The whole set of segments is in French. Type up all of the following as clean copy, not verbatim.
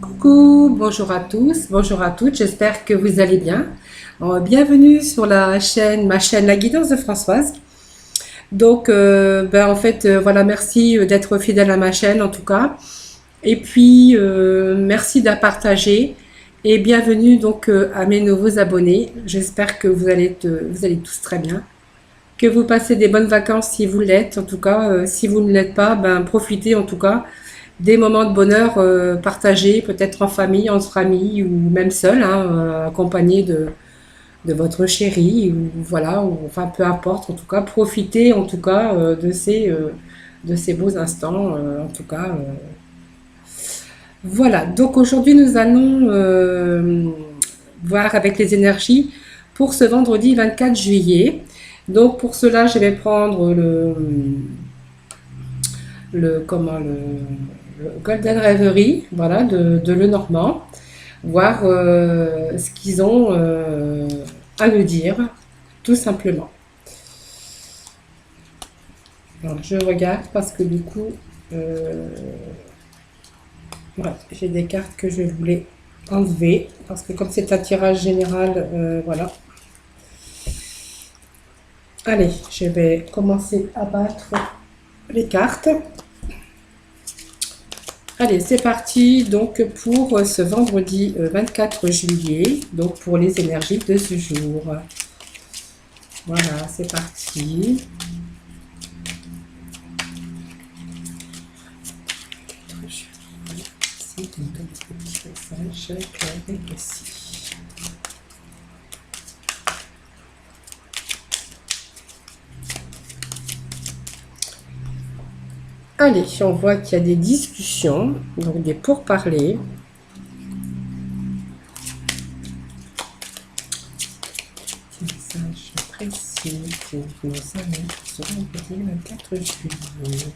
Coucou, bonjour à tous, bonjour à toutes, j'espère que vous allez bien. Bienvenue sur ma chaîne La Guidance de Françoise. Voilà, merci d'être fidèle à ma chaîne en tout cas. Et puis, merci de partager et bienvenue à mes nouveaux abonnés. J'espère que vous allez tous très bien. Que vous passez des bonnes vacances si vous l'êtes. En tout cas, si vous ne l'êtes pas, profitez en tout cas des moments de bonheur partagés, peut-être en famille, entre amis ou même seul, hein, accompagné de votre chéri ou voilà, ou, enfin peu importe. En tout cas, profitez en tout cas de ces beaux instants. En tout cas, voilà. Donc aujourd'hui, nous allons voir avec les énergies pour ce vendredi 24 juillet. Donc pour cela, je vais prendre le Golden Reverie, voilà, de Lenormand, voir ce qu'ils ont à me dire, tout simplement. Alors, je regarde parce que du coup, ouais, j'ai des cartes que je voulais enlever parce que comme c'est un tirage général, voilà. Allez, je vais commencer à battre les cartes. Allez, c'est parti donc pour ce vendredi 24 juillet, donc pour les énergies de ce jour. Voilà, c'est parti. Allez, on voit qu'il y a des discussions, donc des pourparlers. Message précis pour nos amis ce vendredi 24 juillet.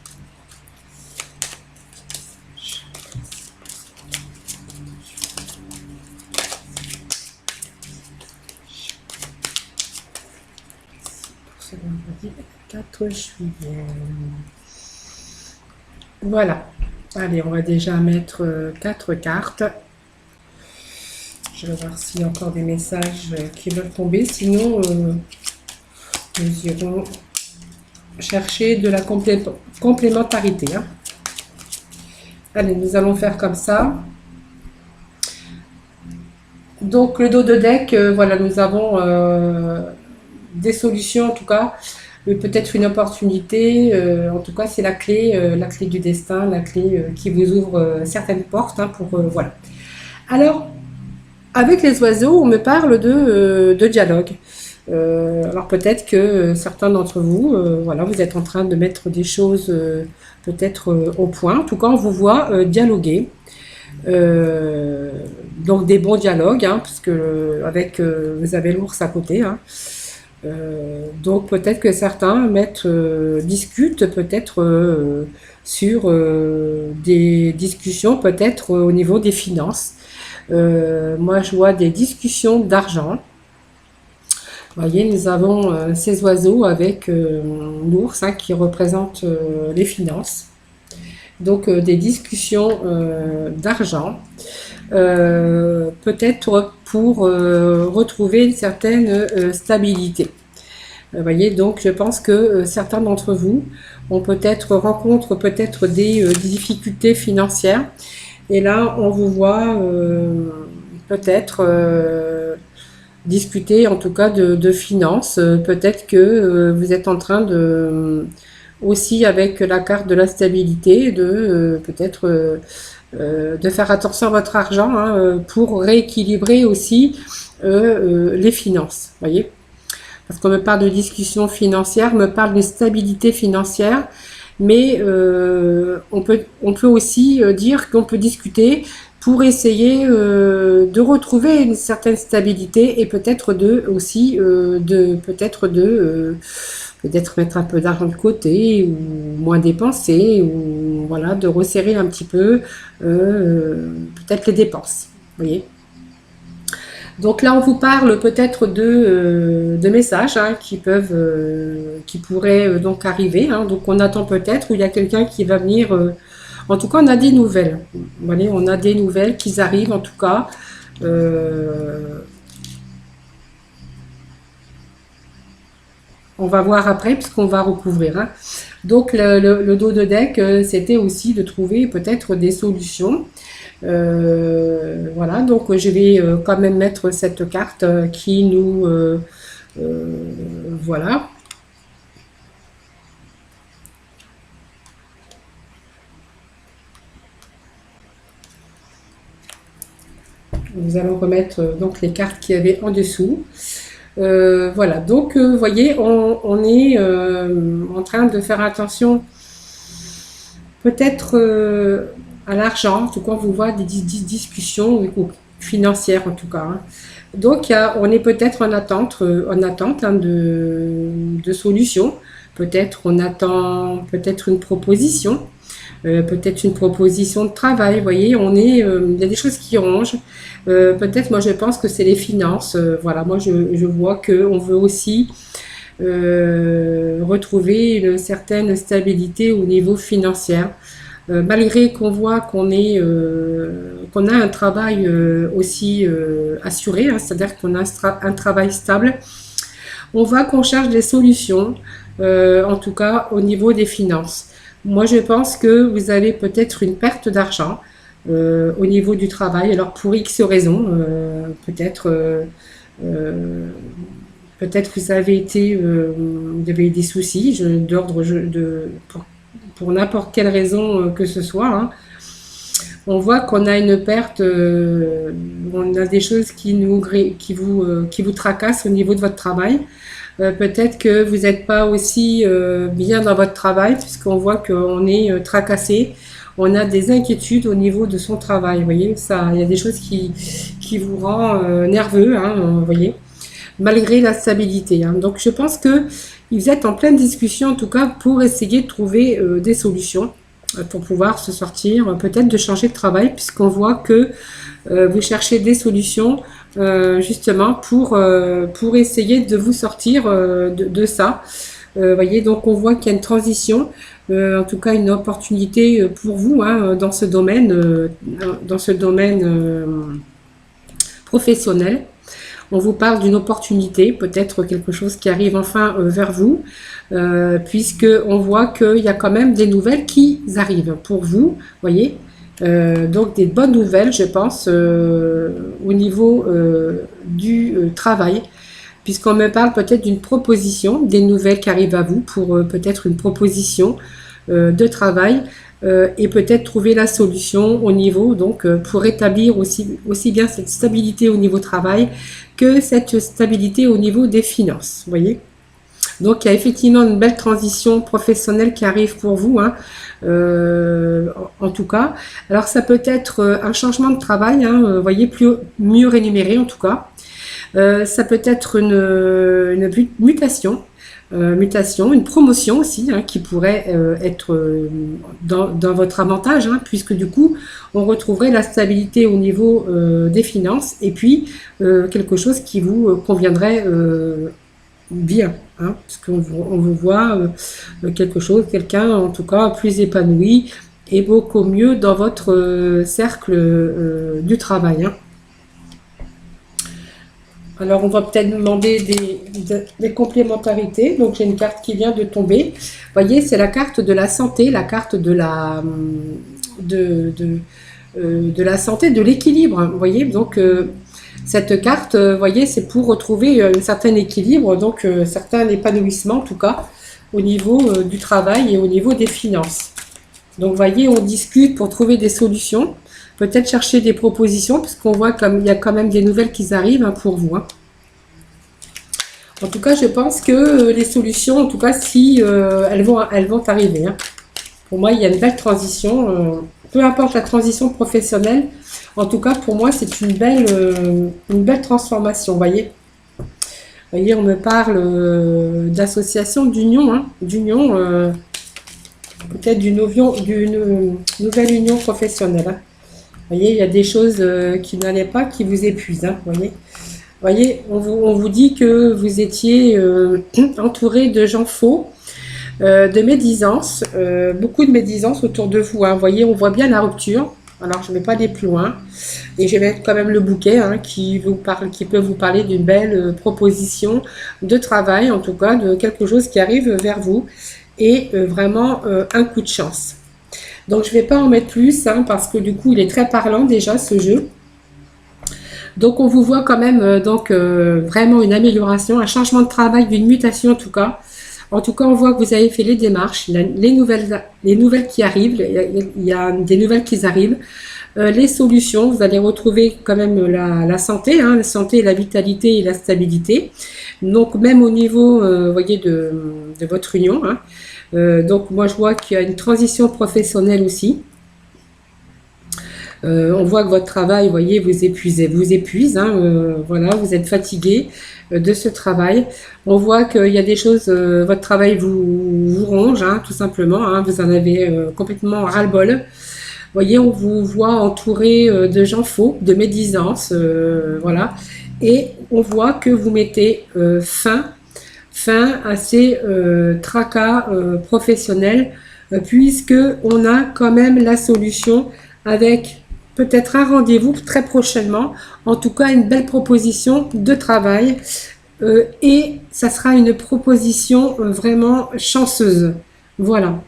Pour ce vendredi 24 juillet. Voilà. Allez, on va déjà mettre 4 cartes. Je vais voir s'il y a encore des messages qui veulent tomber. Sinon, nous irons chercher de la complémentarité. Hein. Allez, nous allons faire comme ça. Donc, le dos de deck, voilà, nous avons des solutions en tout cas. Peut-être une opportunité, en tout cas c'est la clé du destin, la clé qui vous ouvre certaines portes hein, pour voilà. Alors avec les oiseaux, on me parle de dialogue. Alors peut-être que certains d'entre vous, voilà, vous êtes en train de mettre des choses peut-être au point. En tout cas, on vous voit dialoguer. Donc des bons dialogues, hein, parce que avec vous avez l'ours à côté. Hein. Donc peut-être que certains discutent peut-être sur des discussions peut-être au niveau des finances. Moi je vois des discussions d'argent. Vous voyez, nous avons ces oiseaux avec l'ours hein, qui représente les finances. Donc des discussions d'argent. Peut-être pour retrouver une certaine stabilité. Vous voyez, donc je pense que certains d'entre vous rencontrent peut-être des difficultés financières. Et là, on vous voit peut-être discuter en tout cas de finances. Peut-être que vous êtes en train de aussi avec la carte de la stabilité de peut-être de faire attention à votre argent hein, pour rééquilibrer aussi les finances. Voyez, parce qu'on me parle de discussion financière, on me parle de stabilité financière, mais on peut aussi dire qu'on peut discuter pour essayer de retrouver une certaine stabilité et peut-être peut-être mettre un peu d'argent de côté ou moins dépenser ou voilà de resserrer un petit peu peut-être les dépenses. Vous voyez. Donc là, on vous parle peut-être de messages hein, qui pourraient donc arriver. Hein. Donc on attend peut-être où il y a quelqu'un qui va venir En tout cas, on a des nouvelles. Vous voyez, on a des nouvelles qui arrivent, en tout cas. On va voir après, puisqu'on va recouvrir. Hein. Donc, le dos de deck, c'était aussi de trouver peut-être des solutions. Voilà, donc je vais quand même mettre cette carte qui nous... voilà. Nous allons remettre donc les cartes qu'il y avait en dessous. Voilà, donc vous voyez, on est en train de faire attention peut-être à l'argent. En tout cas, on vous voit des discussions financières en tout cas. Hein. Donc, on est peut-être en attente hein, de solutions. Peut-être on attend peut-être une proposition. Peut-être une proposition de travail, vous voyez, il y a des choses qui rongent. Peut-être, moi, je pense que c'est les finances. Voilà, moi, je vois qu'on veut aussi retrouver une certaine stabilité au niveau financier. Malgré qu'on voit qu'on a un travail aussi assuré, hein, c'est-à-dire qu'on a un travail stable, on voit qu'on cherche des solutions, en tout cas au niveau des finances. Moi, je pense que vous avez peut-être une perte d'argent au niveau du travail. Alors, pour X raisons, peut-être vous avez vous avez eu des soucis d'ordre pour n'importe quelle raison que ce soit. Hein. On voit qu'on a une perte, on a des choses qui vous tracassent au niveau de votre travail. Peut-être que vous n'êtes pas aussi bien dans votre travail, puisqu'on voit qu'on est tracassé. On a des inquiétudes au niveau de son travail. Vous voyez, ça, il y a des choses qui vous rend nerveux, hein, vous voyez, malgré la stabilité. Hein. Donc, je pense que vous êtes en pleine discussion, en tout cas, pour essayer de trouver des solutions pour pouvoir se sortir, peut-être de changer de travail, puisqu'on voit que vous cherchez des solutions justement pour essayer de vous sortir de ça. Voyez, donc on voit qu'il y a une transition, en tout cas une opportunité pour vous hein, dans ce domaine professionnel. On vous parle d'une opportunité, peut-être quelque chose qui arrive enfin vers vous, puisque on voit qu'il y a quand même des nouvelles qui arrivent pour vous, voyez. Donc des bonnes nouvelles, je pense, au niveau du travail, puisqu'on me parle peut-être d'une proposition, des nouvelles qui arrivent à vous pour peut-être une proposition de travail et peut-être trouver la solution au niveau, donc pour établir aussi bien cette stabilité au niveau travail que cette stabilité au niveau des finances, vous voyez. Donc il y a effectivement une belle transition professionnelle qui arrive pour vous, hein, en tout cas. Alors ça peut être un changement de travail, hein, vous voyez, mieux rémunéré en tout cas. Ça peut être une mutation, une promotion aussi, hein, qui pourrait être dans votre avantage, hein, puisque du coup, on retrouverait la stabilité au niveau des finances et puis quelque chose qui vous conviendrait bien, hein, parce qu'on vous voit quelqu'un en tout cas plus épanoui et beaucoup mieux dans votre cercle du travail. Hein. Alors, on va peut-être demander des complémentarités. Donc, j'ai une carte qui vient de tomber. Vous voyez, c'est la carte de la santé, la carte de la santé, de l'équilibre. Vous voyez, donc, cette carte, vous voyez, c'est pour retrouver un certain équilibre, donc un certain épanouissement, en tout cas, au niveau du travail et au niveau des finances. Donc, vous voyez, on discute pour trouver des solutions. Peut-être chercher des propositions, parce qu'on voit qu'il y a quand même des nouvelles qui arrivent hein, pour vous. Hein. En tout cas, je pense que les solutions, en tout cas, si elles vont arriver. Hein. Pour moi, il y a une belle transition. Peu importe la transition professionnelle, en tout cas, pour moi, c'est une belle transformation. Vous voyez, on me parle d'association, d'union, hein, peut-être d'une nouvelle union professionnelle. Hein. Vous voyez, il y a des choses qui n'allaient pas, qui vous épuisent. Hein, voyez, on vous dit que vous étiez entouré de gens faux. de médisance, beaucoup de médisance autour de vous. Hein. Vous voyez, on voit bien la rupture. Alors, je ne vais pas aller plus loin. Et je vais mettre quand même le bouquet hein, qui peut vous parler d'une belle proposition de travail, en tout cas, de quelque chose qui arrive vers vous. Et vraiment un coup de chance. Donc, je ne vais pas en mettre plus hein, parce que du coup, il est très parlant déjà, ce jeu. Donc, on vous voit quand même vraiment une amélioration, un changement de travail, une mutation en tout cas. En tout cas, on voit que vous avez fait les démarches, les nouvelles qui arrivent, il y a des nouvelles qui arrivent, les solutions, vous allez retrouver quand même la santé, hein, la santé, la vitalité et la stabilité. Donc, même au niveau, voyez, de votre union. Hein. Donc, moi, je vois qu'il y a une transition professionnelle aussi. On voit que votre travail, vous voyez, vous épuise, hein, voilà, vous êtes fatigué de ce travail. On voit qu'il y a des choses, votre travail vous ronge, hein, tout simplement, hein, vous en avez complètement ras-le-bol. Vous voyez, on vous voit entouré de gens faux, de médisance, voilà, et on voit que vous mettez fin à ces tracas professionnels, puisque on a quand même la solution avec peut-être un rendez-vous très prochainement, en tout cas une belle proposition de travail et ça sera une proposition vraiment chanceuse. Voilà,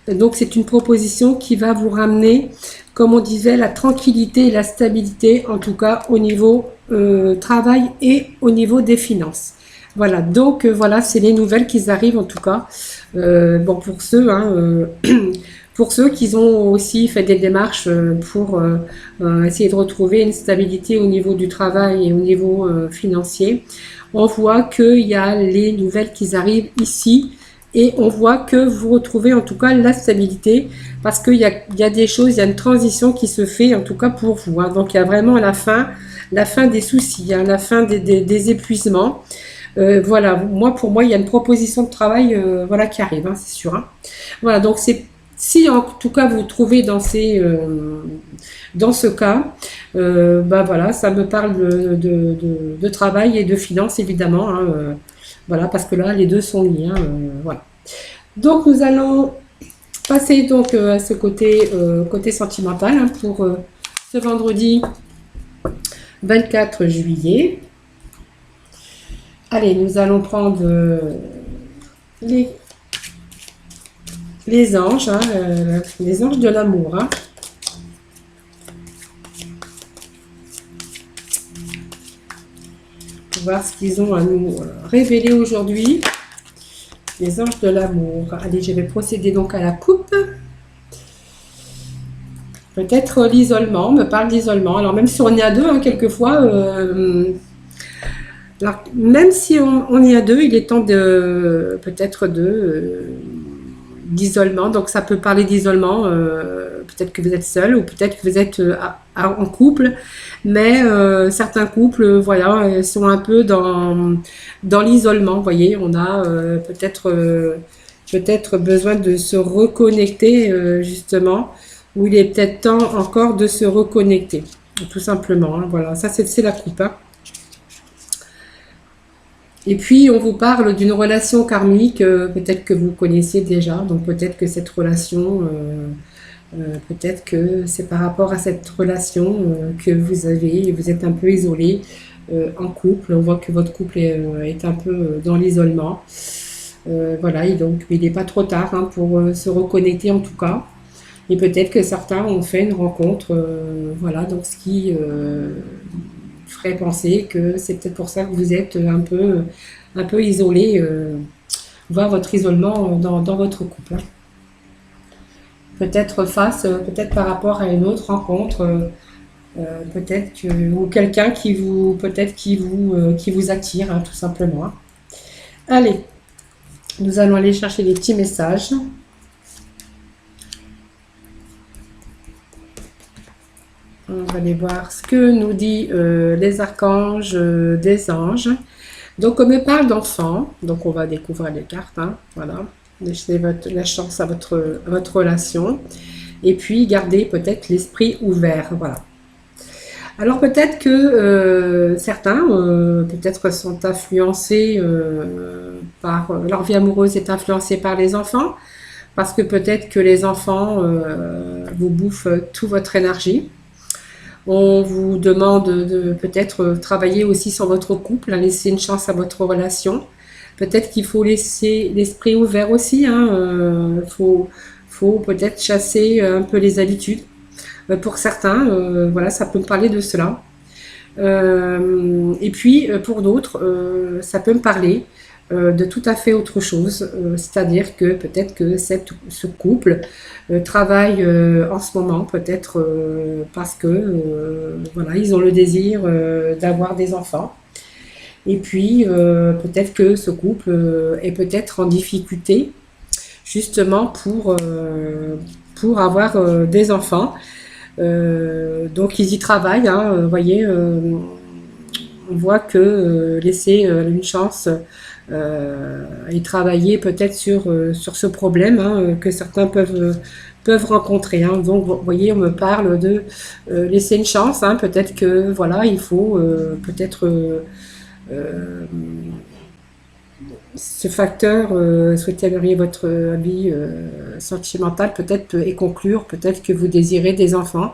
donc c'est une proposition qui va vous ramener, comme on disait, la tranquillité et la stabilité, en tout cas au niveau travail et au niveau des finances. Voilà, donc voilà, c'est les nouvelles qui arrivent en tout cas. Bon, pour ceux... Hein, pour ceux qui ont aussi fait des démarches pour essayer de retrouver une stabilité au niveau du travail et au niveau financier, on voit qu'il y a les nouvelles qui arrivent ici et on voit que vous retrouvez en tout cas la stabilité parce qu'il y a des choses, il y a une transition qui se fait en tout cas pour vous. Hein. Donc il y a vraiment la fin des soucis, hein, la fin des épuisements. Voilà, pour moi, il y a une proposition de travail voilà, qui arrive, hein, c'est sûr. Hein. Voilà, donc si en tout cas vous trouvez dans ce cas, bah voilà, ça me parle de travail et de finances évidemment, hein, voilà, parce que là les deux sont liés, hein, voilà. Donc nous allons passer donc à ce côté sentimental hein, pour ce vendredi 24 juillet. Allez, nous allons prendre les anges, hein, les anges de l'amour. Hein. Pour voir ce qu'ils ont à nous révéler aujourd'hui. Les anges de l'amour. Allez, je vais procéder donc à la coupe. Peut-être l'isolement, on me parle d'isolement. Alors même si on est à deux, hein, quelquefois, alors, même si on est à deux, il est temps peut-être d'isolement. Donc ça peut parler d'isolement, peut-être que vous êtes seul ou peut-être que vous êtes en couple, mais certains couples voilà, sont un peu dans l'isolement. Vous voyez, on a peut-être besoin de se reconnecter justement, ou il est peut-être temps encore de se reconnecter, tout simplement. Hein, voilà, ça c'est la coupe. Hein. Et puis, on vous parle d'une relation karmique, peut-être que vous connaissiez déjà, donc peut-être que cette relation, peut-être que c'est par rapport à cette relation que vous êtes un peu isolé en couple. On voit que votre couple est un peu dans l'isolement. Voilà, et donc il n'est pas trop tard hein, pour se reconnecter en tout cas. Et peut-être que certains ont fait une rencontre, voilà, donc ce qui ferait penser que c'est peut-être pour ça que vous êtes un peu isolé, voir votre isolement dans votre couple. Hein. Peut-être peut-être par rapport à une autre rencontre, peut-être ou quelqu'un qui vous attire, hein, tout simplement. Hein. Allez, nous allons aller chercher des petits messages. On va aller voir ce que nous dit les archanges des anges. Donc, on me parle d'enfants. Donc, on va découvrir les cartes. Hein, voilà. Laissez la chance à votre relation. Et puis, gardez peut-être l'esprit ouvert. Voilà. Alors peut-être que certains peut-être sont influencés par leur vie amoureuse est influencée par les enfants, parce que peut-être que les enfants vous bouffent toute votre énergie. On vous demande de peut-être travailler aussi sur votre couple, à laisser une chance à votre relation. Peut-être qu'il faut laisser l'esprit ouvert aussi, hein, faut peut-être chasser un peu les habitudes. Pour certains, voilà, ça peut me parler de cela. Et puis pour d'autres, ça peut me parler de tout à fait autre chose, c'est-à-dire que peut-être que ce couple travaille en ce moment, peut-être parce que voilà, ils ont le désir d'avoir des enfants. Et puis peut-être que ce couple est peut-être en difficulté justement pour avoir des enfants. Donc ils y travaillent, hein, vous voyez, on voit que laisser une chance et travailler peut-être sur ce problème hein, que certains peuvent rencontrer. Hein. Donc vous voyez, on me parle de laisser une chance, hein, peut-être que voilà, il faut peut-être ce facteur, souhaiteriez votre avis sentimental peut-être et conclure peut-être que vous désirez des enfants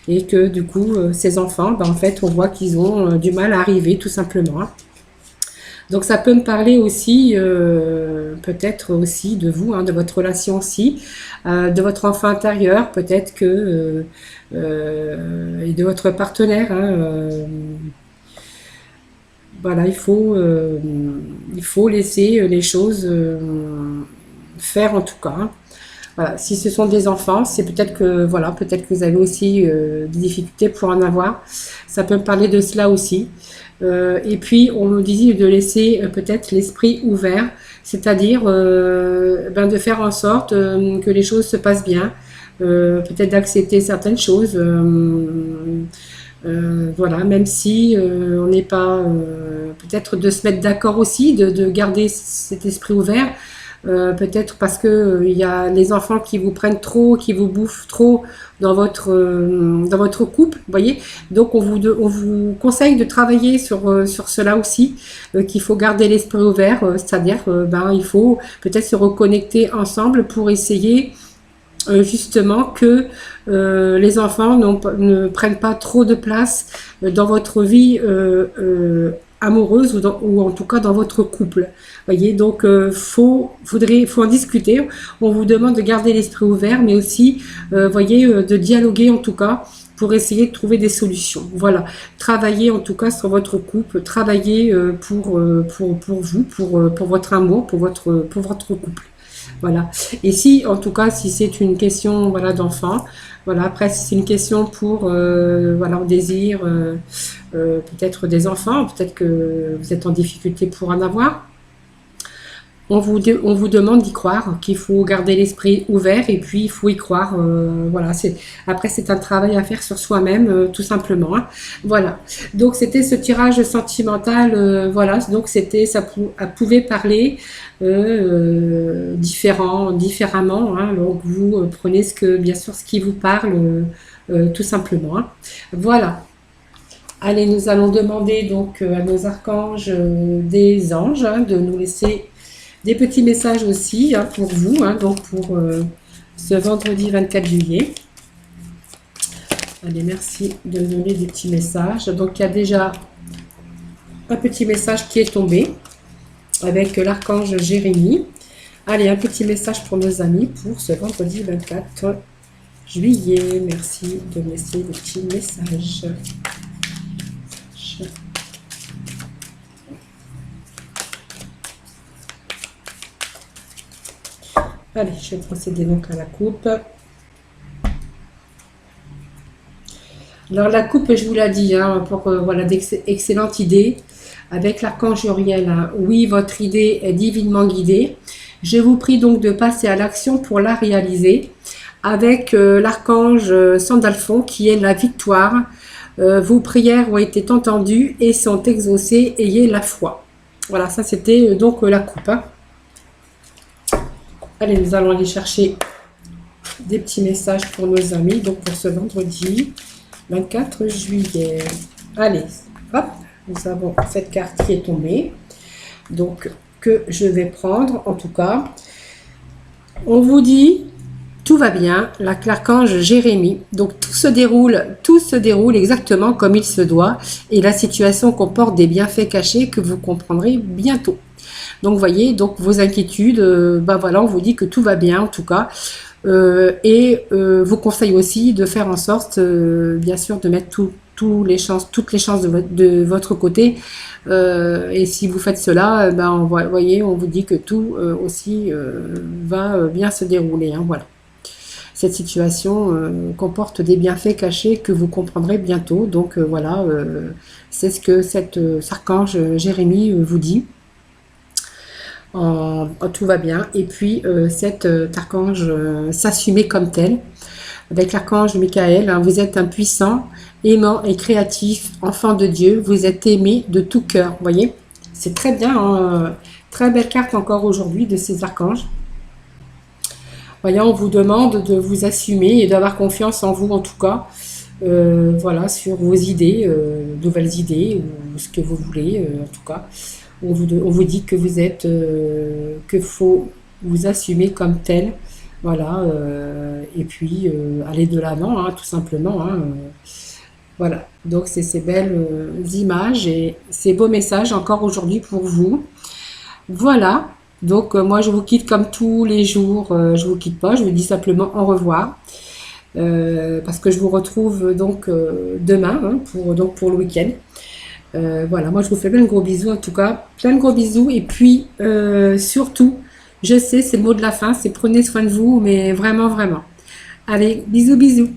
et que du coup ces enfants, ben, en fait on voit qu'ils ont du mal à arriver tout simplement. Hein. Donc ça peut me parler aussi peut-être aussi de vous, hein, de votre relation aussi, de votre enfant intérieur, peut-être que et de votre partenaire. Hein, voilà, il faut laisser les choses faire en tout cas. Hein. Voilà. Si ce sont des enfants, c'est peut-être que voilà, peut-être que vous avez aussi des difficultés pour en avoir. Ça peut me parler de cela aussi. Et puis on nous dit de laisser peut-être l'esprit ouvert, c'est-à-dire ben, de faire en sorte que les choses se passent bien, peut-être d'accepter certaines choses. Voilà, même si on n'est pas peut-être de se mettre d'accord aussi, de garder cet esprit ouvert. Peut-être parce que il y a les enfants qui vous prennent trop, qui vous bouffent trop dans votre couple, vous voyez. Donc on vous conseille de travailler sur cela aussi, qu'il faut garder l'esprit ouvert, c'est-à-dire ben il faut peut-être se reconnecter ensemble pour essayer justement que les enfants ne prennent pas trop de place dans votre vie amoureuse ou en tout cas dans votre couple. Voyez, donc faut en discuter. On vous demande de garder l'esprit ouvert, mais aussi, voyez, de dialoguer en tout cas pour essayer de trouver des solutions. Voilà, travailler en tout cas sur votre couple, travailler pour vous, pour votre amour, pour votre couple. Voilà. Et si, en tout cas, si c'est une question voilà, d'enfant, voilà, après, si c'est une question pour voilà, on désire peut-être des enfants, peut-être que vous êtes en difficulté pour en avoir, on vous demande d'y croire, qu'il faut garder l'esprit ouvert et puis il faut y croire. Voilà, après c'est un travail à faire sur soi-même, tout simplement. Hein. Voilà. Donc c'était ce tirage sentimental. Voilà. Donc ça pouvait parler différemment. Hein. Donc vous prenez bien sûr ce qui vous parle, tout simplement. Hein. Voilà. Allez, nous allons demander donc à nos archanges des anges hein, de nous laisser des petits messages aussi hein, pour vous, hein, donc pour ce vendredi 24 juillet. Allez, merci de donner des petits messages. Donc, il y a déjà un petit message qui est tombé avec l'archange Jérémie. Allez, un petit message pour nos amis pour ce vendredi 24 juillet. Merci de me laisser des petits messages. Allez, je vais procéder donc à la coupe. Alors la coupe, je vous l'ai dit, hein, pour voilà, d'excellentes idées avec l'archange Uriel. Hein. Oui, votre idée est divinement guidée. Je vous prie donc de passer à l'action pour la réaliser avec l'archange Sandalphon qui est la victoire. Vos prières ont été entendues et sont exaucées. Ayez la foi. Voilà, ça c'était donc la coupe. Hein. Allez, nous allons aller chercher des petits messages pour nos amis, donc pour ce vendredi 24 juillet. Allez, hop, nous avons cette carte qui est tombée. Donc, que je vais prendre, en tout cas. On vous dit, tout va bien, l'archange Jérémie. Donc, tout se déroule exactement comme il se doit. Et la situation comporte des bienfaits cachés que vous comprendrez bientôt. Donc, voyez, donc vos inquiétudes, voilà, on vous dit que tout va bien, en tout cas. Vous conseille aussi de faire en sorte, bien sûr, de mettre toutes les chances de votre côté. Et si vous faites cela, voyez, on vous dit que tout aussi va bien se dérouler. Hein, voilà. Cette situation comporte des bienfaits cachés que vous comprendrez bientôt. Donc voilà, c'est ce que cet archange Jérémie vous dit. Tout va bien. Et puis cet archange s'assumer comme tel. Avec l'archange Michael, hein, vous êtes un puissant, aimant et créatif, enfant de Dieu. Vous êtes aimé de tout cœur. Vous voyez, c'est très bien. Hein, très belle carte encore aujourd'hui de ces archanges. Voyez, on vous demande de vous assumer et d'avoir confiance en vous en tout cas. Voilà, sur vos idées, nouvelles idées ou ce que vous voulez en tout cas. On vous dit que vous êtes, que faut vous assumer comme tel, voilà, et puis aller de l'avant, hein, tout simplement. Hein, voilà, donc c'est ces belles images et ces beaux messages encore aujourd'hui pour vous. Voilà, donc moi je vous quitte comme tous les jours, je vous quitte pas, je vous dis simplement au revoir. Parce que je vous retrouve donc demain hein, pour le week-end. Voilà, moi je vous fais plein de gros bisous en tout cas, plein de gros bisous et puis surtout, je sais c'est le mot de la fin, c'est prenez soin de vous mais vraiment vraiment. Allez, bisous bisous.